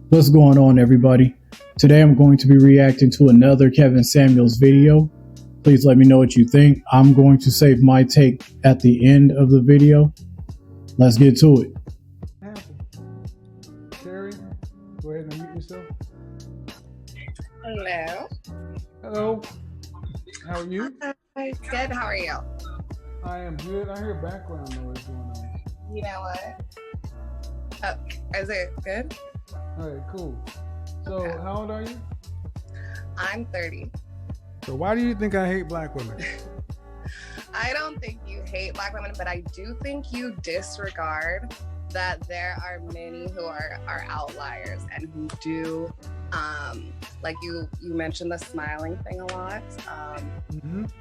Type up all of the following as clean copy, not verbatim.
What's going on, everybody? Today I'm going to be reacting to another Kevin Samuels video. Please let me know what you think. I'm going to save my take at the end of the video. Let's get to it. Terry, go ahead and mute yourself. Hello. Hello. How are you? Hi. Good. How are you? I am good. I hear background noise going on. You know what? Oh, is it good? All right, cool. So, Okay. How old are you? I'm 30. So, why do you think I hate black women? I don't think you hate black women, but I do think you disregard that there are many who are outliers and who do, like you mentioned the smiling thing a lot.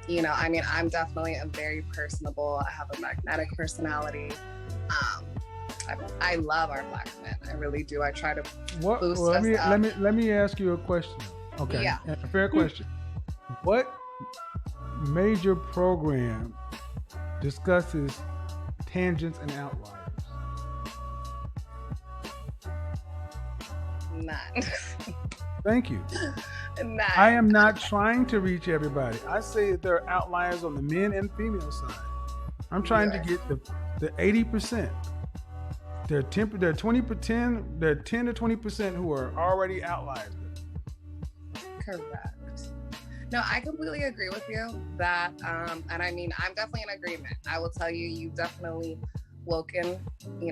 You know, I mean, I'm definitely a very personable, I have a magnetic personality. I love our black men. I really do. I try to boost us up. Let me ask you a question. Okay. Yeah. A fair question. What major program discusses tangents and outliers? None. Thank you. None. I am not trying to reach everybody. I say that there are outliers on the men and female side. I'm trying to get the 80%. There are 20%, there are 10 to 20% who are already outliers. Correct. No, I completely agree with you that, and I mean, I'm definitely in agreement. I will tell you, you've definitely woken me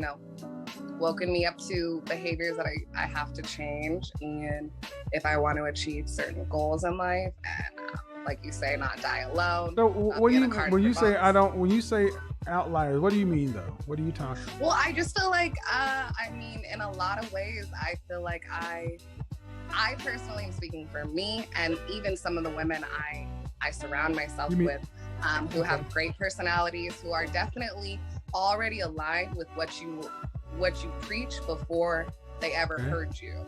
up to behaviors that I have to change, and if I want to achieve certain goals in life, and like you say, not die alone. So when you say outliers, what do you mean though? What are you talking about? Well, I just feel like, I mean, in a lot of ways, I feel like I personally am speaking for me, and even some of the women I surround myself with, who have great personalities, who are definitely already aligned with what you preach before they ever heard you.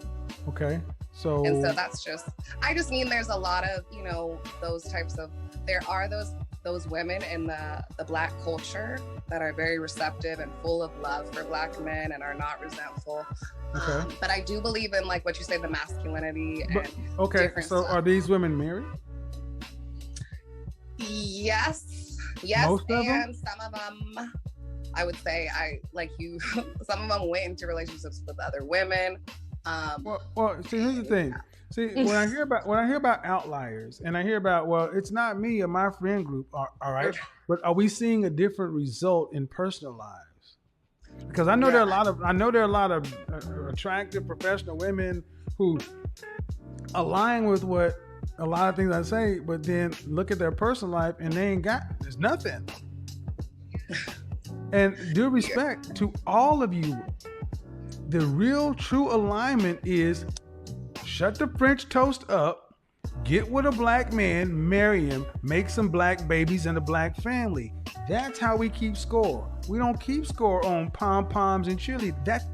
Okay. So that's just, I just mean there's a lot of, you know, those types of, there are those women in the black culture that are very receptive and full of love for black men and are not resentful. Okay. But I do believe in, like what you say, the masculinity and okay. So are these women married? Yes. Most of and some of them, I would say, some of them went into relationships with other women. Well, see, here's the thing. See, when I hear about outliers, and I hear about, well, it's not me or my friend group, all right, but are we seeing a different result in personal lives? Because I know there are a lot of attractive professional women who align with what a lot of things I say, but then look at their personal life and there's nothing. And due respect to all of you, the real true alignment is shut the French toast up, get with a black man, marry him, make some black babies and a black family. That's how we keep score. We don't keep score on pom-poms and chili. That's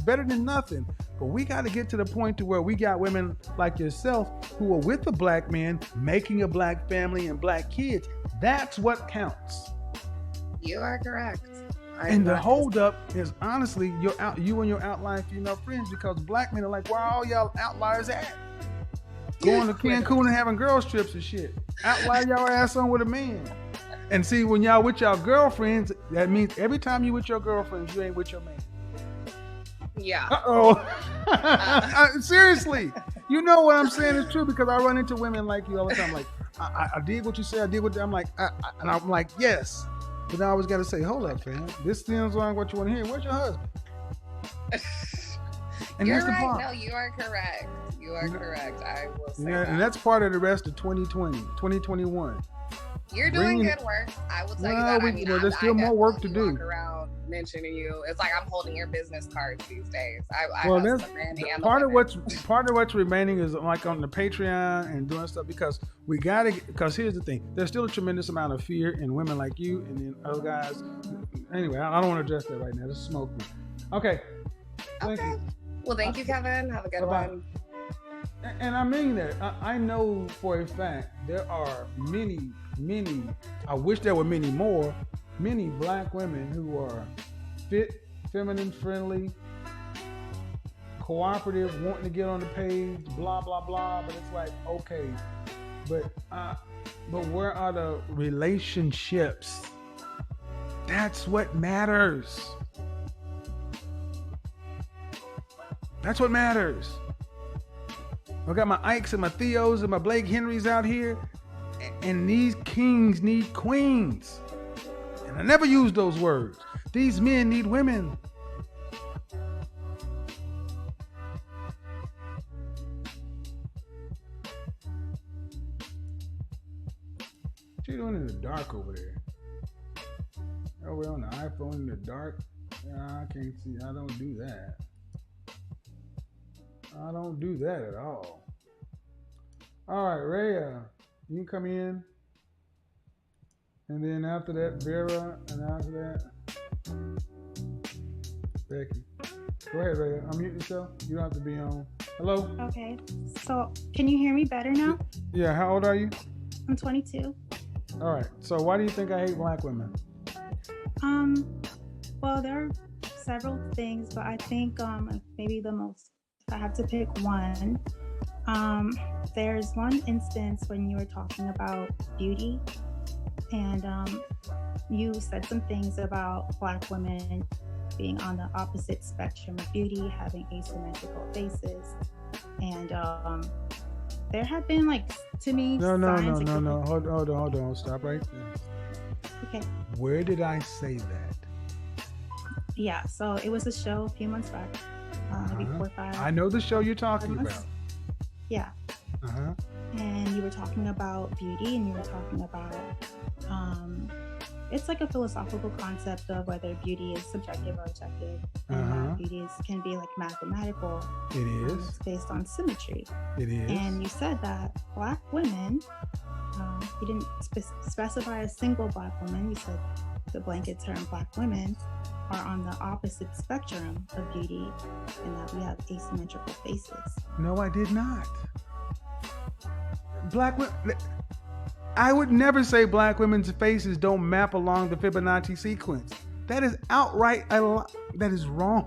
better than nothing. But we got to get to the point to where we got women like yourself who are with a black man, making a black family and black kids. That's what counts. You are correct. And the holdup is honestly you and your outlying female friends, because black men are like, where are all y'all outliers at? Going to Cancun and having girls trips and shit. Outlier y'all ass on with a man. And see, when y'all with y'all girlfriends, that means every time you with your girlfriends, you ain't with your man. Yeah. Seriously. You know what I'm saying is true, because I run into women like you all the time. Like, I did what you said, I did what I'm like, and I'm like, yes. But now I always got to say, hold up, fam. This seems like what you want to hear. Where's your husband? And You're that's the right. part. No, you are correct. You are correct. I will say that. And that's part of the rest of 2020, 2021. You're doing good work. I will tell you that. I mean, there's still more work to do. Walk around mentioning you. It's like I'm holding your business cards these days. Part of what's remaining is like on the Patreon and doing stuff, because because here's the thing, there's still a tremendous amount of fear in women like you and then other guys. Anyway, I don't want to address that right now. Just smoke me. Okay. Thank you. Well, thank you, Kevin. Have a good one. And I mean that. I know for a fact there are many, I wish there were many more, many black women who are fit, feminine, friendly, cooperative, wanting to get on the page, blah blah blah. But it's like, okay, but where are the relationships? That's what matters. That's what matters. I got my Ikes and my Theos and my Blake Henrys out here, and these kings need queens. And I never use those words. These men need women. What you doing in the dark over there? Over on the iPhone in the dark? I can't see. I don't do that. I don't do that at all. All right, Rhea, you can come in. And then after that, Vera, and after that, Becky. Go ahead, Rhea. Unmute yourself. You don't have to be on. Hello? Okay. So, can you hear me better now? Yeah, how old are you? I'm 22. All right. So why do you think I hate black women? Well, there are several things, but I think maybe the most, if I have to pick one, there's one instance when you were talking about beauty, and you said some things about black women being on the opposite spectrum of beauty, having asymmetrical faces, and there have been, like, to me, No. Hold on. Stop right there. Okay. Where did I say that? Yeah, so it was a show a few months back, maybe 4 or 5. I know the show you're talking about. Yeah. Uh-huh. And you were talking about beauty, and you were talking about, it's like a philosophical concept of whether beauty is subjective or objective. And beauty can be like mathematical. It is. It's based on symmetry. It is. And you said that black women, you didn't specify a single black woman. You said the blanket term black women are on the opposite spectrum of beauty, and that we have asymmetrical faces. No, I did not. Black women. I would never say black women's faces don't map along the Fibonacci sequence. That is outright that is wrong.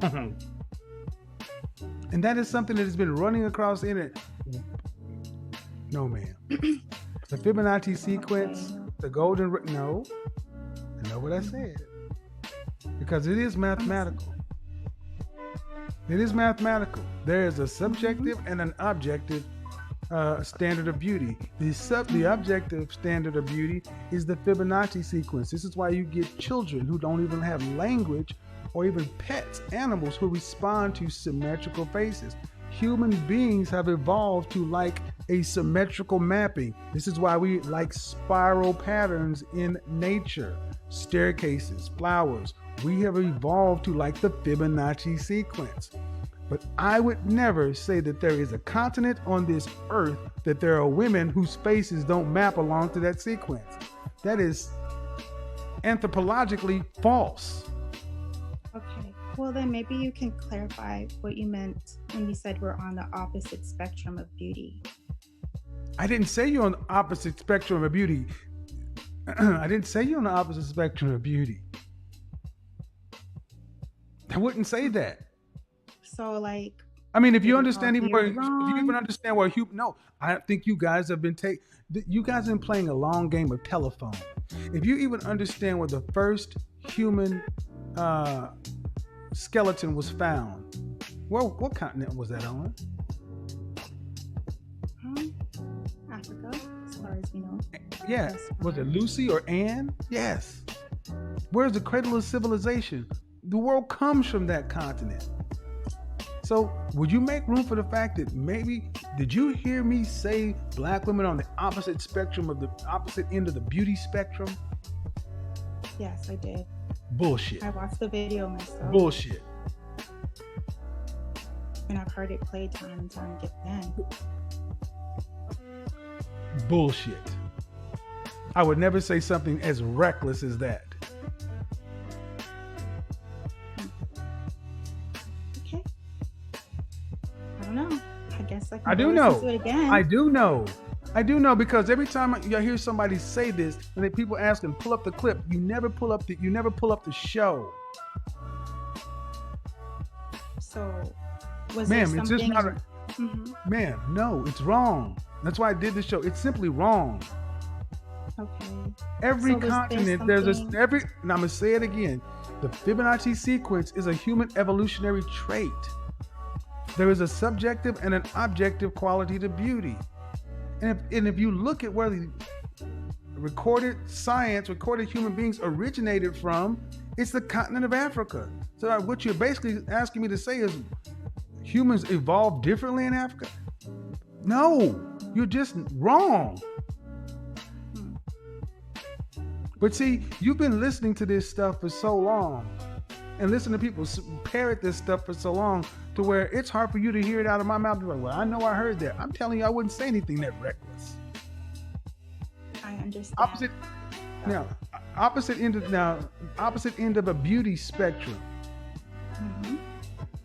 And that is something that has been running across the internet. No, ma'am. The Fibonacci sequence, the golden... No. I know what I said. Because it is mathematical. It is mathematical. There is a subjective and an objective standard of beauty. The objective standard of beauty is the Fibonacci sequence. This is why you get children who don't even have language, or even pets, animals who respond to symmetrical faces. Human beings have evolved to like a symmetrical mapping. This is why we like spiral patterns in nature, staircases, flowers. We have evolved to like the Fibonacci sequence. But I would never say that there is a continent on this earth that there are women whose faces don't map along to that sequence. That is anthropologically false. Okay. Well, then maybe you can clarify what you meant when you said we're on the opposite spectrum of beauty. I didn't say you're on the opposite spectrum of beauty. I didn't say you're on the opposite spectrum of beauty. I wouldn't say that. So, like, I mean, if you understand even where, if you even understand where no, I think you guys have been you guys have been playing a long game of telephone. If you even understand where the first human skeleton was found, what continent was that on? Africa, as far as we know. Yeah, was it Lucy or Anne? Yes. Where's the cradle of civilization? The world comes from that continent. So would you make room for the fact that maybe, did you hear me say black women on the opposite spectrum of the opposite end of the beauty spectrum? Yes, I did. Bullshit. I watched the video myself. Bullshit. And I've heard it played time and time again. Bullshit. I would never say something as reckless as that. Okay. I don't know. I guess I can I do listen know. to it again. I do know. I do know, because every time I hear somebody say this, and then people ask them, pull up the clip, you never pull up the show. So Was there Ma'am, it's just something? not. Ma'am, no, it's wrong. That's why I did this show. It's simply wrong. Okay. Every So was there continent, there's a something- every. And I'm gonna say it again. The Fibonacci sequence is a human evolutionary trait. There is a subjective and an objective quality to beauty. And if you look at where the recorded human beings originated from, it's the continent of Africa. So what you're basically asking me to say is humans evolved differently in Africa? No, you're just wrong. But see, you've been listening to this stuff for so long and listen to people parrot this stuff for so long to where it's hard for you to hear it out of my mouth. Like, well, I know I heard that. I'm telling you, I wouldn't say anything that reckless. I understand. Opposite end of a beauty spectrum.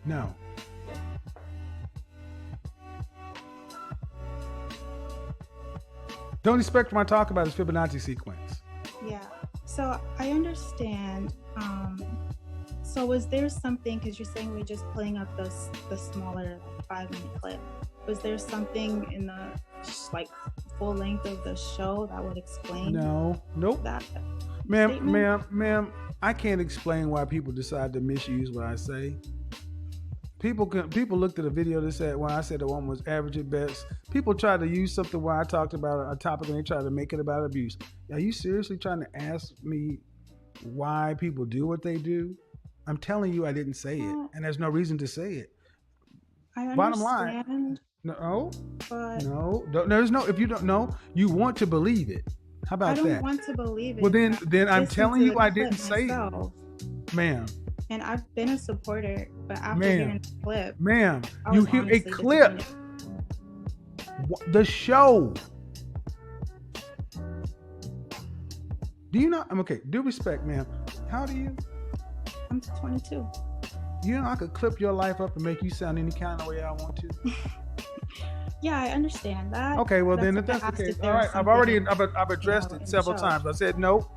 No. The only spectrum I talk about is Fibonacci sequence. Yeah. So I understand. So was there something, because you're saying we're just pulling up the smaller 5-minute clip. Was there something in the like full length of the show that would explain? No. Nope. That Ma'am, I can't explain why people decide to misuse what I say. People looked at a video that said when I said the woman was average at best. People tried to use something where I talked about a topic and they tried to make it about abuse. Are you seriously trying to ask me why people do what they do? I'm telling you, I didn't say it, and there's no reason to say it. I understand. Bottom line, no. There's no. If you don't know, you want to believe it. How about that? I don't want to believe it. Well, then I'm telling you, I didn't say myself. it, ma'am. And I've been a supporter, but after Ma'am. hearing the clip, Ma'am, I you was hear a honestly clip. disappointed. The show. Do you not? I'm okay. Due respect, ma'am. How do you? I'm 22. You know I could clip your life up and make you sound any kind of way I want to. Yeah, I understand that. Okay, well then why if that's I the asked case, if there all was right. I've addressed in it the several show. times. I said no,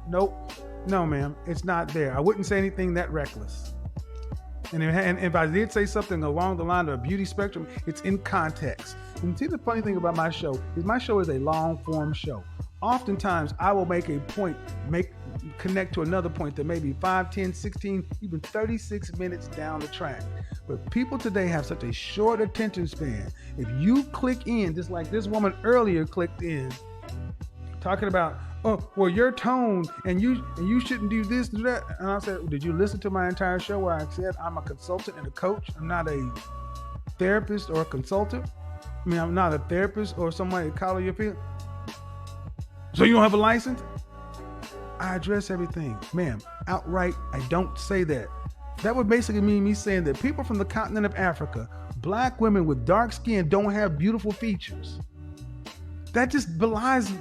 ma'am. It's not there. I wouldn't say anything that reckless. And if I did say something along the line of a beauty spectrum, it's in context. And see, the funny thing about my show is a long form show. Oftentimes, I will make a point, connect to another point that may be 5, 10, 16, even 36 minutes down the track. But people today have such a short attention span. If you click in, just like this woman earlier clicked in, talking about, oh, well, your tone and you shouldn't do this, do that. And I said, did you listen to my entire show where I said I'm a consultant and a coach? I'm not a therapist or a consultant. I mean, I'm not a therapist or somebody to collar your feet. So you don't have a license? I address everything. Ma'am, outright, I don't say that. That would basically mean me saying that people from the continent of Africa, black women with dark skin, don't have beautiful features. That just belies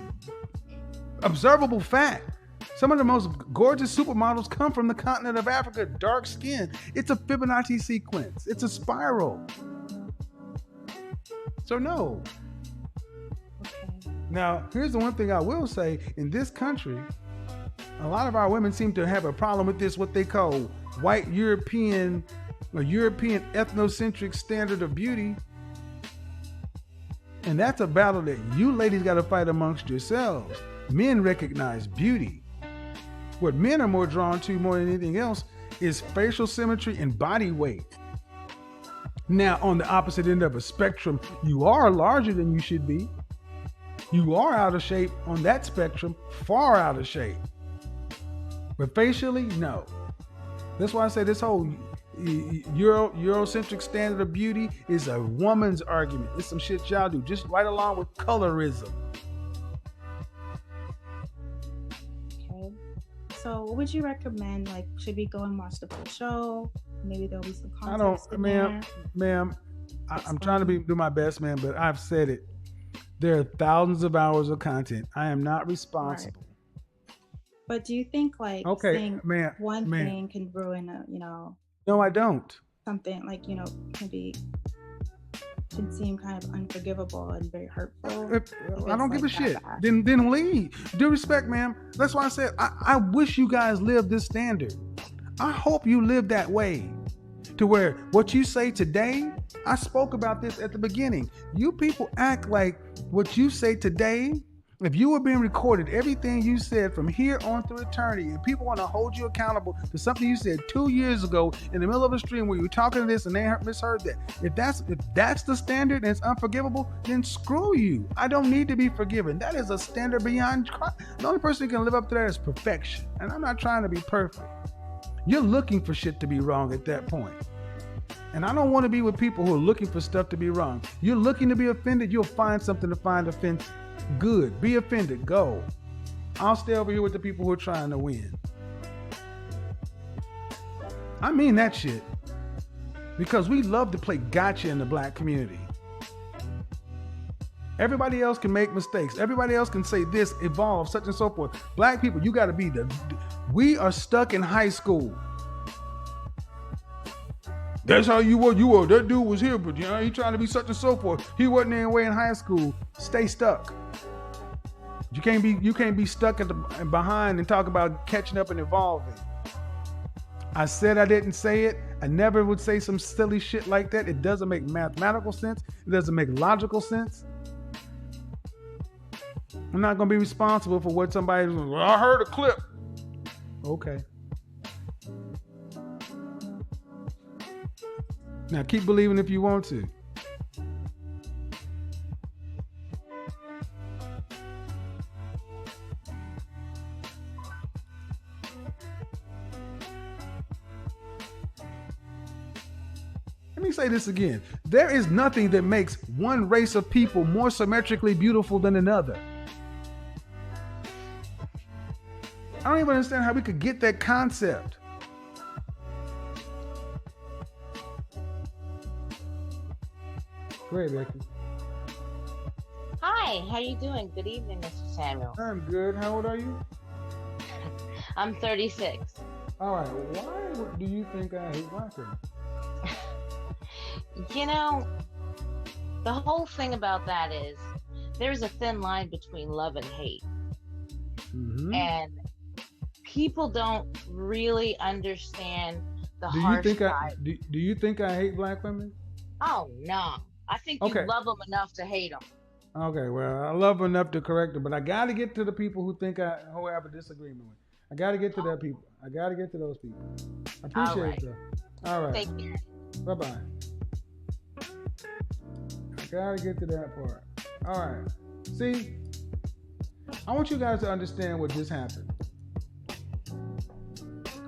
observable fact. Some of the most gorgeous supermodels come from the continent of Africa, dark skin. It's a Fibonacci sequence. It's a spiral. So no. Okay. Now, here's the one thing I will say. In this country, a lot of our women seem to have a problem with this, what they call white European or European ethnocentric standard of beauty. And that's a battle that you ladies got to fight amongst yourselves. Men recognize beauty. What men are more drawn to more than anything else is facial symmetry and body weight. Now, on the opposite end of a spectrum, you are larger than you should be. You are out of shape on that spectrum, far out of shape. But facially, no. That's why I say this whole Eurocentric standard of beauty is a woman's argument. It's some shit y'all do, just right along with colorism. Okay. So what would you recommend? Like, should we go and watch the full show? Maybe there'll be some context in there. Ma'am, I'm trying to do my best, ma'am, but I've said it. There are thousands of hours of content. I am not responsible. Right. But do you think saying one thing can ruin No, I don't. something can seem kind of unforgivable and very hurtful? I don't give a shit. Bad. Then leave. Due respect, ma'am. That's why I said I wish you guys lived this standard. I hope you live that way, to where what you say today I spoke about this at the beginning. You people act like what you say today, if you were being recorded, everything you said from here on through eternity, and people want to hold you accountable to something you said 2 years ago in the middle of a stream where you were talking to this and they misheard that. If that's the standard and it's unforgivable, then screw you. I don't need to be forgiven. That is a standard beyond Christ. The only person who can live up to that is perfection. And I'm not trying to be perfect. You're looking for shit to be wrong at that point. And I don't want to be with people who are looking for stuff to be wrong. You're looking to be offended, you'll find something to find offense. Good. Be offended. Go. I'll stay over here with the people who are trying to win. I mean that shit. Because we love to play gotcha in the black community. Everybody else can make mistakes. Everybody else can say this, evolve, such and so forth. Black people, you got to be we are stuck in high school. That's how you were. That dude was here, but he trying to be such and so forth. He wasn't anyway in high school. Stay stuck. You can't be stuck behind and talk about catching up and evolving. I said I didn't say it. I never would say some silly shit like that. It doesn't make mathematical sense. It doesn't make logical sense. I'm not going to be responsible for what somebody's like, I heard a clip. Okay. Now keep believing if you want to. Let me say this again. There is nothing that makes one race of people more symmetrically beautiful than another. I don't even understand how we could get that concept. Go ahead, Becky. Hi, how you doing? Good evening, Mr. Samuel. I'm good. How old are you? I'm 36. All right. Why do you think I hate black women? You know, the whole thing about that is there's a thin line between love and hate. Mm-hmm. And people don't really understand the harsh side. Do you think I hate black women? Oh, no. I think you love them enough to hate them. Okay, well, I love them enough to correct them, but I got to get to the people who have a disagreement with. I got to get to that people. I got to get to those people. I appreciate it, though. All right. Take care. Bye-bye. I got to get to that part. All right. See, I want you guys to understand what just happened.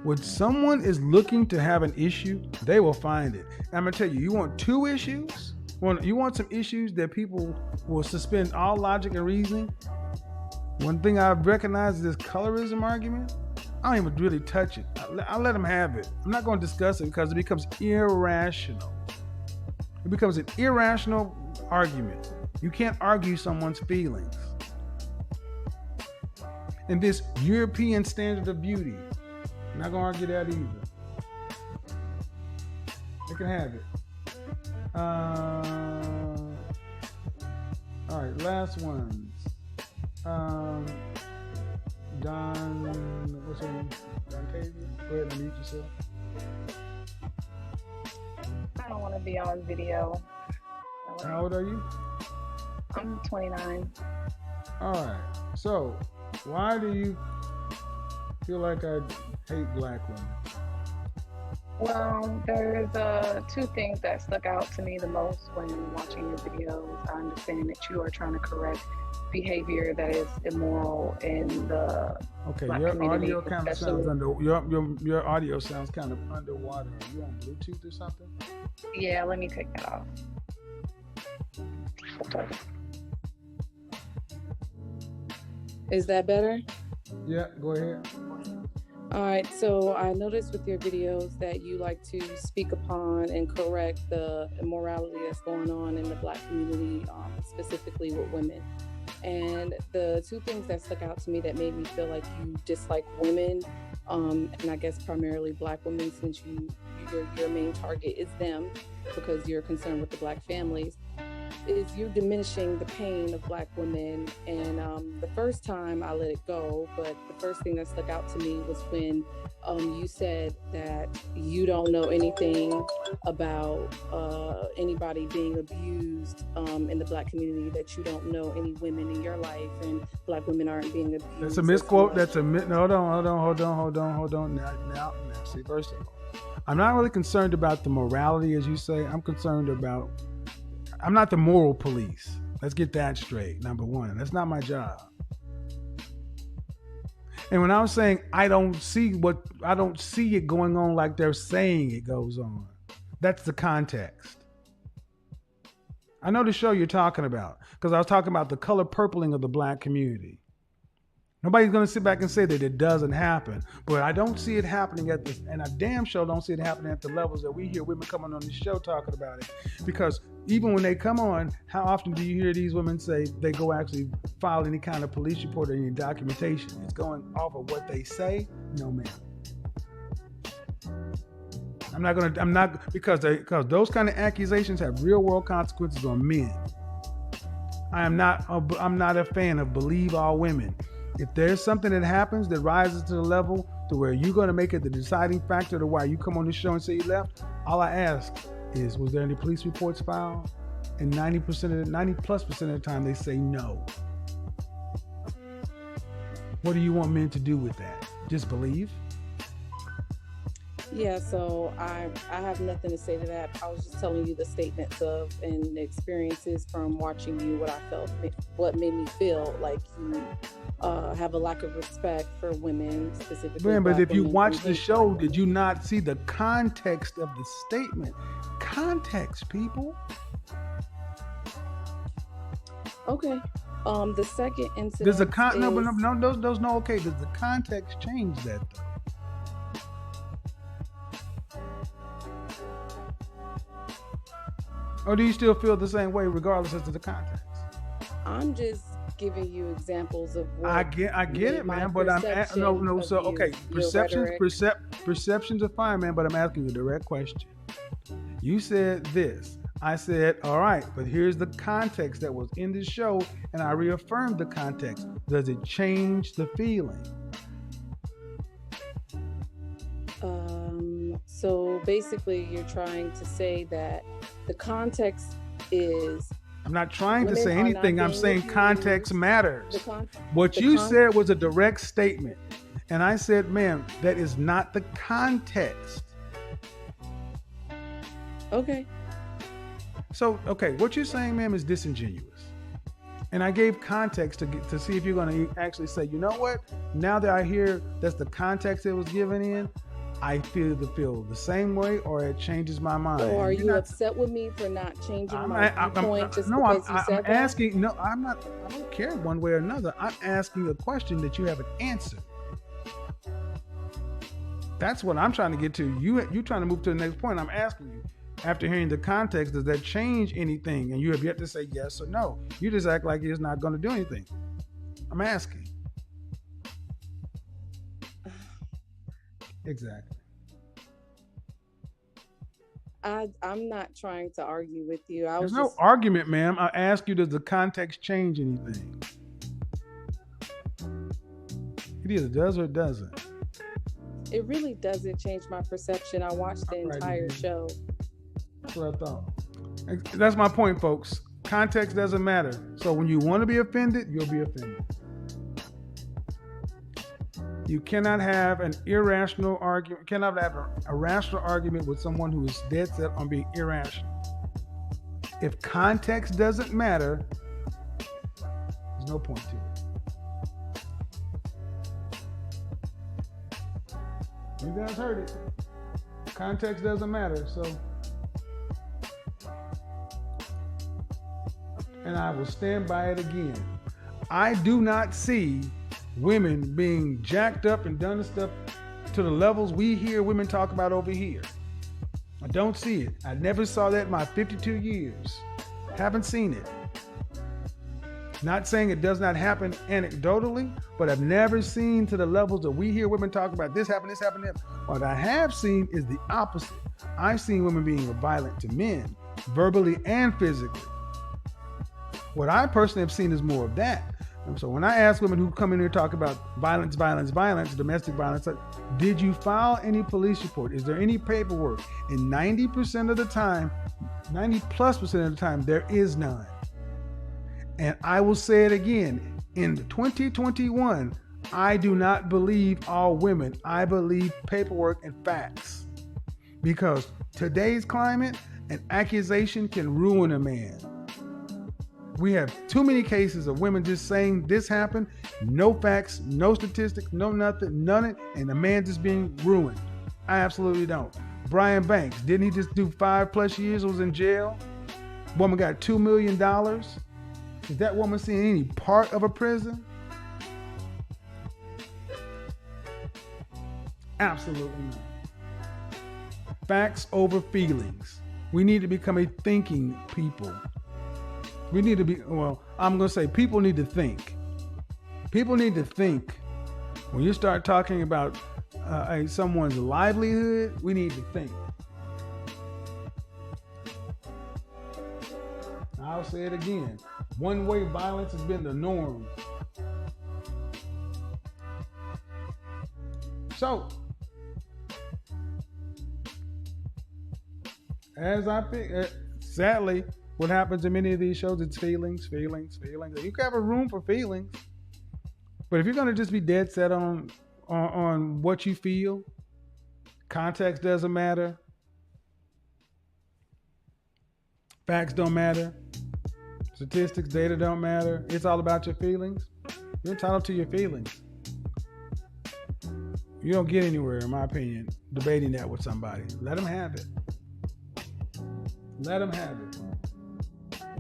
When someone is looking to have an issue, they will find it. And I'm going to tell you, you want two issues? You want some issues that people will suspend all logic and reasoning? One thing I've recognized is this colorism argument. I don't even really touch it. I let them have it. I'm not going to discuss it because it becomes irrational. It becomes an irrational argument. You can't argue someone's feelings. And this European standard of beauty, I'm not going to argue that either. They can have it. All right, last ones. What's her name? Don Tavia? Go ahead and mute yourself. I don't want to be on video. How old are you? I'm 29. All right. So, why do you feel like I hate black women? Well, there's two things that stuck out to me the most when watching your videos. I understand that you are trying to correct behavior that is immoral in the black your community, audio kind of sounds your audio sounds kind of underwater. Are you on Bluetooth or something? Yeah, let me take that off. Is that better? Yeah, go ahead. All right, so I noticed with your videos that you like to speak upon and correct the immorality that's going on in the black community, specifically with women. And the two things that stuck out to me that made me feel like you dislike women, and I guess primarily black women, since your main target is them because you're concerned with the black families, is you're diminishing the pain of Black women. And the first time I let it go, but the first thing that stuck out to me was when you said that you don't know anything about anybody being abused in the Black community, that you don't know any women in your life and Black women aren't being abused. That's a misquote. That's a hold on. Now, see, first of all, I'm not really concerned about the morality, as you say. I'm not the moral police. Let's get that straight. Number one, that's not my job. And when I was saying I don't see it going on like they're saying it goes on, that's the context. I know the show you're talking about, because I was talking about the color purpling of the Black community. Nobody's going to sit back and say that it doesn't happen, but I don't see it happening and I damn sure don't see it happening at the levels that we hear women coming on the show talking about it. Because even when they come on, how often do you hear these women say they go actually file any kind of police report or any documentation? It's going off of what they say? No, ma'am. Because those kind of accusations have real world consequences on men. I'm not a fan of believe all women. If there's something that happens that rises to the level to where you're going to make it the deciding factor to why you come on the show and say you left, all I ask is, was there any police reports filed? And 90+% of the time they say no. What do you want men to do with that? Just believe? Yeah, so I have nothing to say to that. I was just telling you the statements of and the experiences from watching you, what I felt, what made me feel like you have a lack of respect for women, specifically. Man, but Black if you women watched who the hate show, Black did you not see the context of the statement? Context, people. Okay. The second incident. Does the context change that though? Or do you still feel the same way regardless as to the context? I'm just giving you examples of what I get it, man. But perceptions are fine, man. But I'm asking a direct question. You said this. I said, all right, but here's the context that was in this show, and I reaffirmed the context. Does it change the feeling? So basically, you're trying to say that the context is. I'm not trying to say anything. I'm saying context matters. What you said was a direct statement. And I said, ma'am, that is not the context. Okay. So, what you're saying, ma'am, is disingenuous. And I gave context to see if you're going to actually say, you know what? Now that I hear that's the context it was given in, I feel the same way, or it changes my mind. So are you upset with me for not changing my point just because you said that? Asking. No, I'm not. I don't care one way or another. I'm asking a question that you haven't answered. That's what I'm trying to get to. You're trying to move to the next point. I'm asking you, after hearing the context, does that change anything? And you have yet to say yes or no. You just act like it's not going to do anything. I'm asking. Exactly. I'm not trying to argue with you. There's no argument, ma'am. I ask you, does the context change anything? It either does or it doesn't. It really doesn't change my perception. I watched the entire show. That's what I thought. That's my point, folks. Context doesn't matter. So when you want to be offended, you'll be offended. You cannot have an irrational argument, cannot have a rational argument with someone who is dead set on being irrational. If context doesn't matter, there's no point to it. You guys heard it. Context doesn't matter, so. And I will stand by it again. I do not see women being jacked up and done stuff to the levels we hear women talk about over here. I don't see it. I never saw that in my 52 years. Haven't seen it. Not saying it does not happen anecdotally, but I've never seen to the levels that we hear women talk about this happened, this. What I have seen is the opposite. I've seen women being violent to men, verbally and physically. What I personally have seen is more of that. And so when I ask women who come in here talk about violence, domestic violence, did you file any police report? Is there any paperwork? And 90% of the time, 90+% of the time, there is none. And I will say it again, in 2021, I do not believe all women. I believe paperwork and facts. Because today's climate, an accusation can ruin a man. We have too many cases of women just saying this happened, no facts, no statistics, no nothing, none, and the man just being ruined. I absolutely don't. Brian Banks, didn't he just do 5+ years, was in jail? Woman got $2 million. Is that woman seeing any part of a prison? Absolutely not. Facts over feelings. We need to become a thinking people. We need to be, well, I'm going to say people need to think. People need to think. When you start talking about someone's livelihood, we need to think. I'll say it again. One-way violence has been the norm. So, as I think, sadly, what happens in many of these shows, it's feelings. You can have a room for feelings, but if you're going to just be dead set on what you feel, context doesn't matter, facts don't matter, statistics, data don't matter, it's all about your feelings, you're entitled to your feelings. You don't get anywhere, in my opinion, debating that with somebody. Let them have it. Let them have it.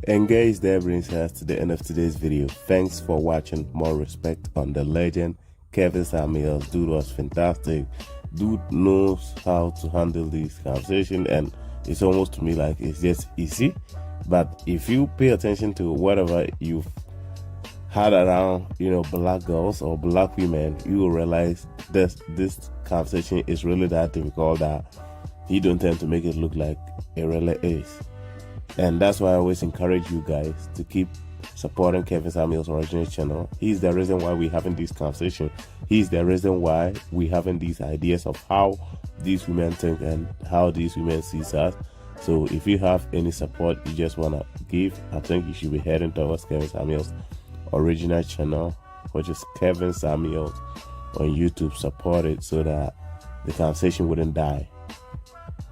And guys, that brings us to the end of today's video. Thanks for watching. More respect on the legend Kevin Samuels. Dude was fantastic. Dude knows how to handle this conversation, and it's almost to me like it's just easy. But if you pay attention to whatever you've had around, black girls or black women, you will realize this conversation is really that difficult that he don't tend to make it look like it really is. And that's why I always encourage you guys to keep supporting Kevin Samuel's original channel. He's the reason why we're having this conversation. He's the reason why we're having these ideas of how these women think and how these women see us. So if you have any support you just want to give, I think you should be heading towards Kevin Samuel's original channel, which is Kevin Samuels on YouTube. Support it so that the conversation wouldn't die.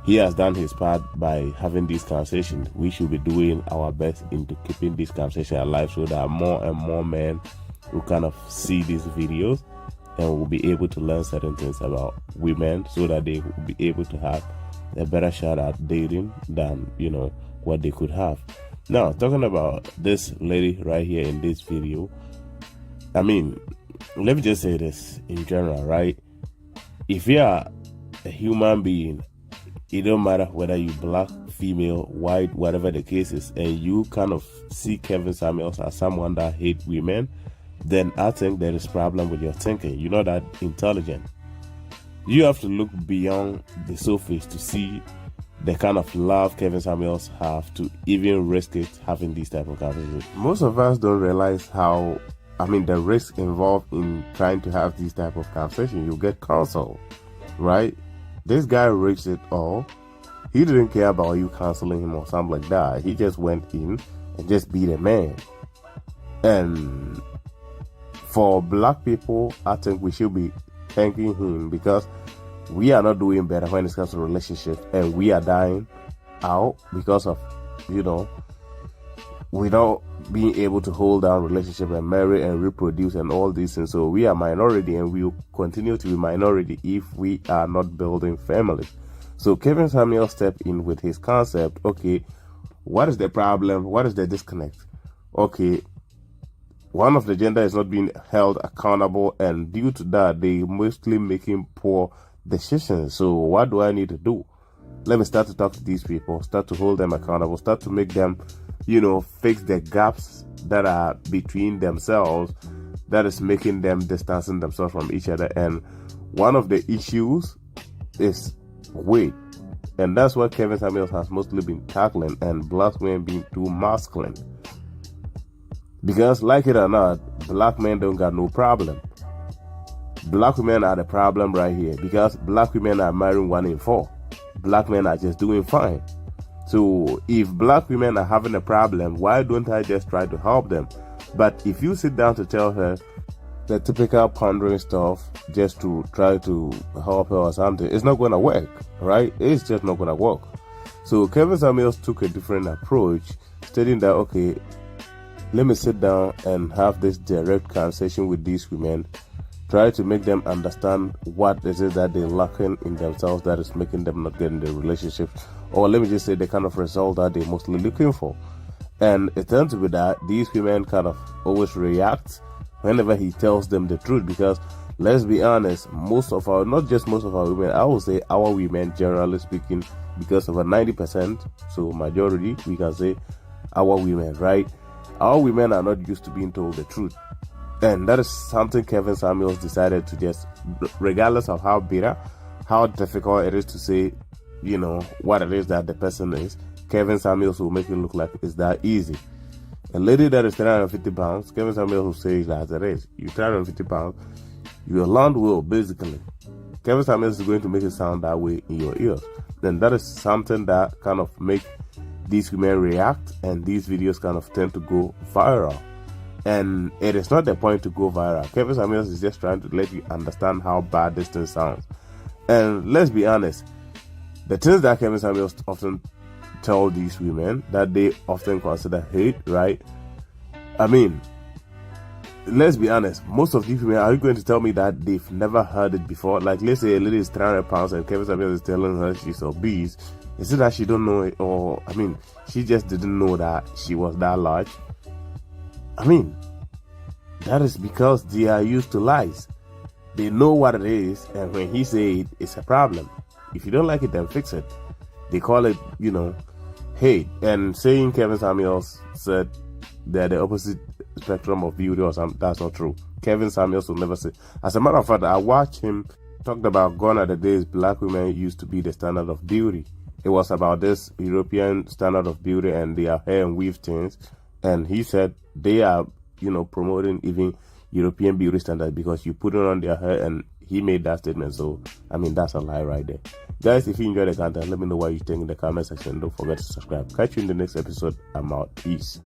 He has done his part by having this conversation. We should be doing our best into keeping this conversation alive so that more and more men will kind of see these videos and will be able to learn certain things about women so that they will be able to have a better shot at dating than, what they could have. Now, talking about this lady right here in this video, let me just say this in general, right? If you are a human being, it don't matter whether you black, female, white, whatever the case is, and you kind of see Kevin Samuels as someone that hates women, then I think there is a problem with your thinking. You're not that intelligent. You have to look beyond the surface to see the kind of love Kevin Samuels have to even risk it having this type of conversation. Most of us don't realize the risk involved in trying to have this type of conversation. You get counseled, right? This guy risked it all. He didn't care about you counseling him or something like that. He just went in and just beat a man. And for black people, I think we should be thanking him because we are not doing better when it comes to relationships, and we are dying out because of, without being able to hold down relationship and marry and reproduce and all these things. So we are minority, and we will continue to be minority if we are not building families. So Kevin Samuel stepped in with his concept. Okay, what is the problem? What is the disconnect? Okay, one of the gender is not being held accountable, and due to that, they mostly making poor decisions. So what do I need to do? Let me start to talk to these people, start to hold them accountable, start to make them fix the gaps that are between themselves that is making them distancing themselves from each other. And one of the issues is weight, and that's what Kevin Samuels has mostly been tackling, and black women being too masculine. Because like it or not, black men don't got no problem. Black women are the problem right here, because black women are marrying 1 in 4. Black men are just doing fine. So if black women are having a problem, why don't I just try to help them? But if you sit down to tell her the typical pondering stuff just to try to help her or something, it's not going to work, right? It's just not going to work. So Kevin Samuels took a different approach, stating that, okay, let me sit down and have this direct conversation with these women, try to make them understand what is it that they're lacking in themselves that is making them not get in the relationship, or let me just say the kind of result that they're mostly looking for. And it turns to be that these women kind of always react whenever he tells them the truth, because let's be honest, not just most of our women, I would say our women, generally speaking, because of a 90%, so majority, we can say our women, right? Our women are not used to being told the truth. And that is something Kevin Samuels decided to just, regardless of how bitter, how difficult it is to say, what it is that the person is, Kevin Samuels will make it look like it's that easy. A lady that is 350 pounds, Kevin Samuels will say it as it is. You're 350 pounds, you're a land will, basically. Kevin Samuels is going to make it sound that way in your ears. Then that is something that kind of make these women react, and these videos kind of tend to go viral. And it is not the point to go viral. Kevin Samuels is just trying to let you understand how bad this thing sounds. And let's be honest, the things that Kevin Samuels often tell these women that they often consider hate, right? I mean, let's be honest, most of these women, are you going to tell me that they've never heard it before? Like, let's say a lady is 300 pounds and Kevin Samuels is telling her she's obese. Is it that she don't know it, or, I mean, she just didn't know that she was that large? I mean, that is because they are used to lies. They know what it is, and when he say it, it's a problem. If you don't like it, then fix it. They call it, hate. And saying Kevin Samuels said they're the opposite spectrum of beauty or something, that's not true. Kevin Samuels will never say. As a matter of fact, I watched him talked about gone are the days black women used to be the standard of beauty. It was about this European standard of beauty and their hair and weave things. And he said they are, promoting even European beauty standards because you put it on their hair, and he made that statement. So, I mean, that's a lie right there. Guys, if you enjoyed the content, let me know what you think in the comment section. Don't forget to subscribe. Catch you in the next episode. I'm out. Peace.